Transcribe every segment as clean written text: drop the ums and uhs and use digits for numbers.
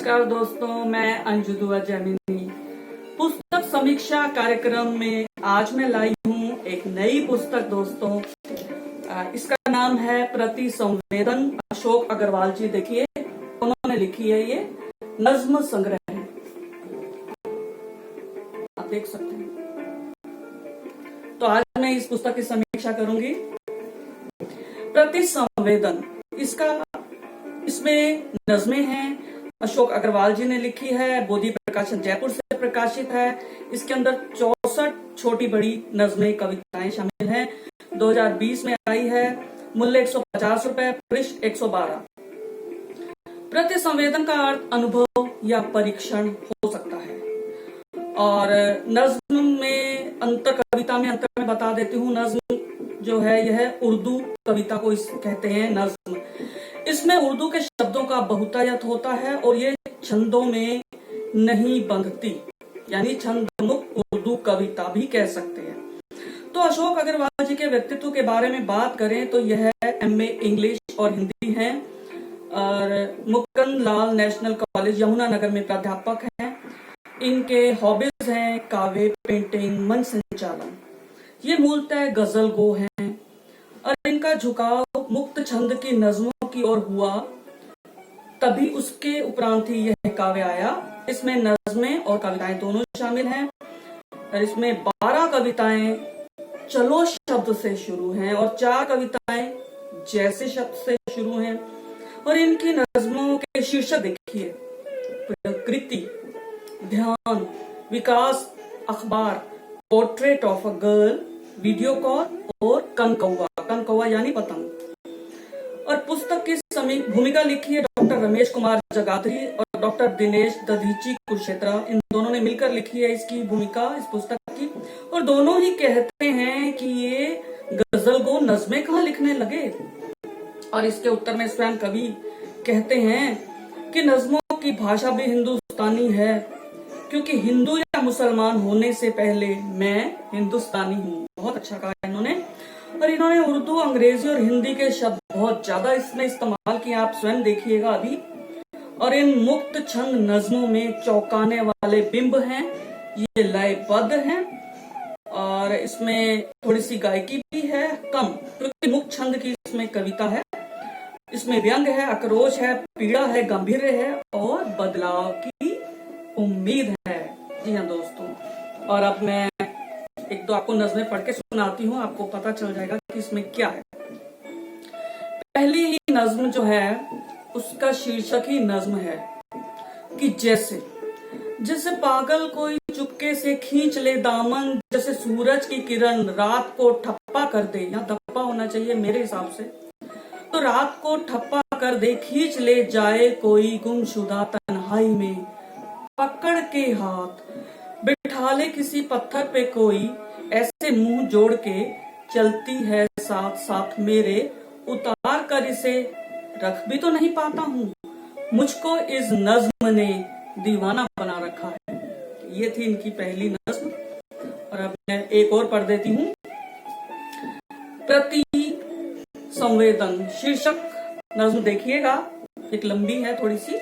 नमस्कार दोस्तों, मैं अंजू दुआ जैमिनी। पुस्तक समीक्षा कार्यक्रम में आज मैं लाई हूँ एक नई पुस्तक दोस्तों। इसका नाम है प्रति संवेदन। अशोक अग्रवाल जी देखिए उन्होंने लिखी है, ये नज्म संग्रह है, आप देख सकते हैं। तो आज मैं इस पुस्तक की समीक्षा करूंगी। प्रति संवेदन, इसमें नज्में हैं, अशोक अग्रवाल जी ने लिखी है, बोधि प्रकाशन जयपुर से प्रकाशित है। इसके अंदर 64 छोटी बड़ी नज्में कविताएं शामिल हैं। 2020 में आई है। मूल्य 150 रुपए, पृष्ठ 112। प्रति संवेदन का अर्थ अनुभव या परीक्षण हो सकता है। और नज्म में कविता में अंतर में बता देती हूँ। नज्म जो है यह उर्दू कविता को कहते हैं नज्म। इसमें उर्दू के शब्दों का बहुतायत होता है और ये छंदों में नहीं बंधती, यानी छंदमुक्त उर्दू कविता भी कह सकते हैं। तो अशोक अग्रवाल जी के व्यक्तित्व के बारे में बात करें तो यह MA इंग्लिश और हिंदी हैं और मुकुंद लाल नेशनल कॉलेज यमुनानगर में प्राध्यापक हैं। इनके हॉबीज हैं काव्य, पेंटिंग, मंच संचालन। ये मूलतः गजल गो हैं और इनका झुकाव मुक्त छंद की नज्मों की ओर हुआ, तभी उसके उपरांत ही यह काव्य आया। इसमें नज्में और कविताएं दोनों शामिल हैं और इसमें 12 कविताएं चलो शब्द से शुरू हैं और 4 कविताएं जैसे शब्द से शुरू हैं। और इनकी नज्मों के शीर्षक देखिए: प्रकृति, ध्यान, विकास, अखबार, portrait of a girl, video call और कनकौवा यानी पतंग। और पुस्तक की भूमिका लिखी है डॉक्टर रमेश कुमार जगाधरी और डॉक्टर दिनेश दधीची कुरुक्षेत्रा। इन दोनों ने मिलकर लिखी है इसकी भूमिका, इस पुस्तक की। और दोनों ही कहते हैं कि ये गजल गो नज्में कहाँ लिखने लगे। और इसके उत्तर में स्वयं कवि कहते हैं कि नज्मों की भाषा भी हिंदुस्तानी है, क्योंकि हिंदू या मुसलमान होने से पहले मैं हिंदुस्तानी हूँ। बहुत अच्छा कहा इन्होंने। और इन्होंने उर्दू, अंग्रेजी और हिंदी के शब्द बहुत ज्यादा इसमें इस्तेमाल किए, आप स्वयं देखिएगा अभी। और इन मुक्त छंद नज्मों में चौंकाने वाले बिंब हैं, ये लयबद्ध हैं और इसमें थोड़ी सी गायकी भी है कम, क्योंकि मुक्त छंद की इसमें कविता है। इसमें व्यंग है, आक्रोश है, पीड़ा है, गंभीर्य है और बदलाव की उम्मीद है। जी हाँ दोस्तों, और अब मैं एक दो आपको नज़में पढ़ के सुनाती हूँ, आपको पता चल जाएगा कि इसमें क्या है। पहली ही नज्म जो है उसका शीर्षक ही नज्म है कि जैसे पागल कोई चुपके से खींच ले दामन, जैसे सूरज की किरण रात को ठप्पा कर दे, या धप्पा होना चाहिए मेरे हिसाब से, तो रात को ठप्पा कर दे, खींच ले जाए कोई गुमशुदा तन्हाई में, पकड़ के हाथ बिठा ले किसी पत्थर पे कोई, ऐसे मुंह जोड़ के चलती है साथ साथ मेरे, उतार कर इसे रख भी तो नहीं पाता हूँ, मुझको इस नज्म ने दीवाना बना रखा है। ये थी इनकी पहली नज्म। और अब मैं एक और पढ़ देती हूँ। प्रति संवेदन शीर्षक नज्म देखिएगा, एक लंबी है थोड़ी सी।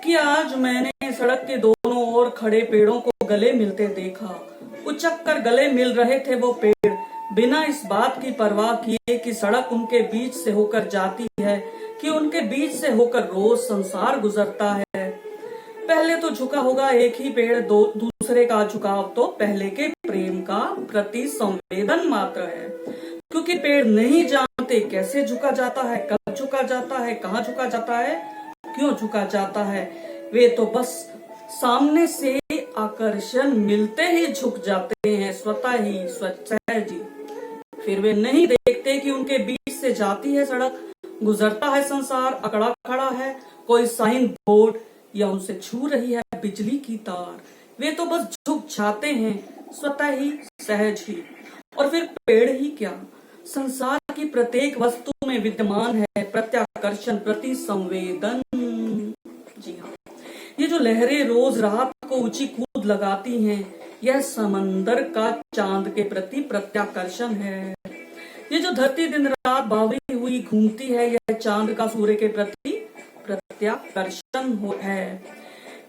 कि आज मैंने सड़क के दोनों ओर खड़े पेड़ों को गले मिलते देखा, उचक कर गले मिल रहे थे वो पेड़, बिना इस बात की परवाह किए कि सड़क उनके बीच से होकर जाती है, कि उनके बीच से होकर रोज संसार गुजरता है। पहले तो झुका होगा एक ही पेड़, दूसरे का झुकाव तो पहले के प्रेम का प्रति संवेदन मात्र है, क्योंकि पेड़ नहीं जानते कैसे झुका जाता है, कब झुका जाता है, कहाँ झुका जाता है, क्यों झुका जाता है। वे तो बस सामने से आकर्षण मिलते ही झुक जाते हैं, स्वतः ही सहज ही। फिर वे नहीं देखते कि उनके बीच से जाती है सड़क, गुजरता है संसार, अकड़ा खड़ा है कोई साइन बोर्ड, या उनसे छू रही है बिजली की तार। वे तो बस झुक जाते हैं, स्वतः ही सहज ही। और फिर पेड़ ही क्या, संसार की प्रत्येक वस्तु में विद्यमान है प्रत्याकर्षण, प्रति संवेदन। जी हाँ, ये जो लहरें रोज रात को ऊंची कूद लगाती हैं, यह समंदर का चांद के प्रति प्रत्याकर्षण है। ये जो धरती दिन रात बावरी हुई घूमती है, यह चांद का सूर्य के प्रति प्रत्याकर्षण है।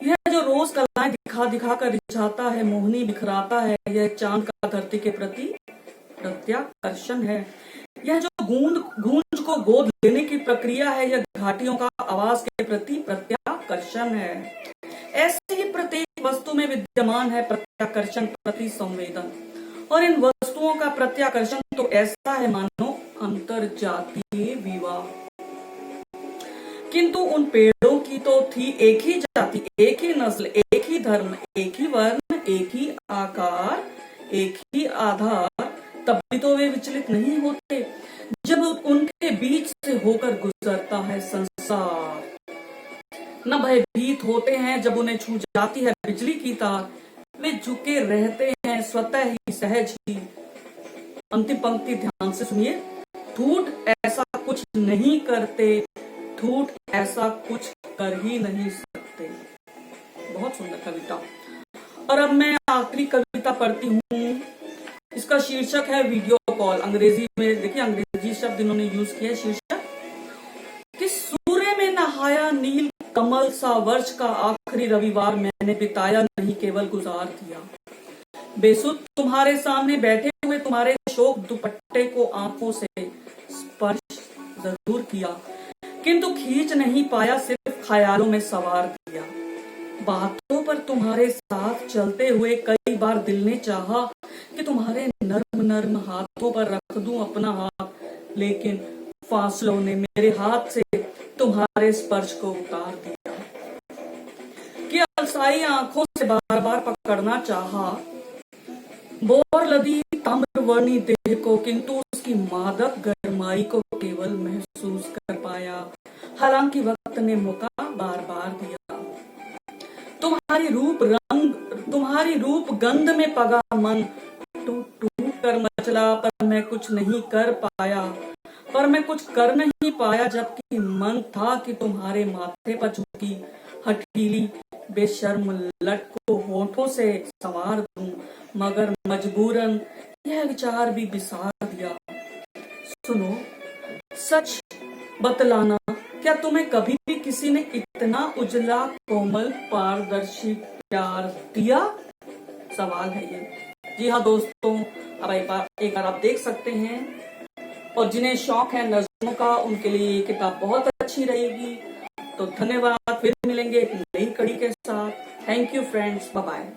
यह जो रोज कलाएं दिखा दिखा कर रिझाता है, मोहनी बिखराता है, यह चांद का धरती के प्रति प्रत्याकर्षण है। यह जो गूंज को गोद लेने की प्रक्रिया है, यह घाटियों का आवाज के प्रति प्रत्याकर्षण है। ऐसे ही प्रत्येक वस्तु में विद्यमान है प्रत्याकर्षण प्रति संवेदन, और इन वस्तुओं का प्रत्याकर्षण तो ऐसा है मानो अंतरजातीय विवाह। किंतु उन पेड़ों की तो थी एक ही जाति, एक ही नस्ल, एक ही धर्म, एक ही वर्ण, एक ही आकार, एक ही आधार, तब भी तो वे विचलित नहीं होते जब उनके बीच से होकर गुजरता है संसार। न भयभीत होते हैं जब उन्हें छू जाती है बिजली की तार, वे झुके रहते हैं स्वतः ही, सहज ही। अंतिम पंक्ति ध्यान से सुनिए। ठूठ ऐसा कुछ नहीं करते, ठूठ ऐसा कुछ कर ही नहीं सकते। बहुत सुंदर कविता। और अब मैं आखिरी कविता पढ़ती हूँ। इसका शीर्षक है वीडियो कॉल। अंग्रेजी में देखिए, अंग्रेजी शब्द इन्होंने यूज किया है। शीर्षक कि सूर्य में नहाया नील कमल सा वर्ष का आखिरी रविवार मैंने बिताया नहीं, केवल गुजार दिया। बेसुध तुम्हारे सामने बैठे हुए तुम्हारे शोक दुपट्टे को आंखों से स्पर्श जरूर किया, किंतु खींच नहीं पाया, सिर्फ ख्यालों में सवार दिया। बातों पर तुम्हारे साथ चलते हुए कई बार दिल ने चाहा कि तुम्हारे नर्म नर्म हाथों पर रख दूं अपना हाथ, लेकिन फासलों ने मेरे हाथ से तुम्हारे स्पर्श को उतार दिया। कि अलसाई आंखों से बार बार पकड़ना चाहा बोर लदी ताम्रवर्णी देह को, किंतु उसकी मादक गरमाई को केवल महसूस कर पाया। हालांकि वक्त ने मौका बार बार दिया। तुम्हारी रूप गंध में पगा मन, टूट टूट कर मचला, पर मैं कुछ नहीं कर पाया, जबकि मन था कि तुम्हारे माथे पर झुकी हठीली बेशर्म लट को होठों से संवार दूं, मगर मजबूरन यह विचार भी बिसार दिया। सुनो, सच बतलाना, क्या तुम्हें कभी भी किसी ने इतना उजला कोमल पारदर्शी प्यार दिया? सवाल है ये। जी हाँ दोस्तों, अब एक बार आप देख सकते हैं, और जिन्हें शौक है नज़्मों का उनके लिए ये किताब बहुत अच्छी रहेगी। तो धन्यवाद, फिर मिलेंगे एक नई कड़ी के साथ। Thank you friends, bye bye.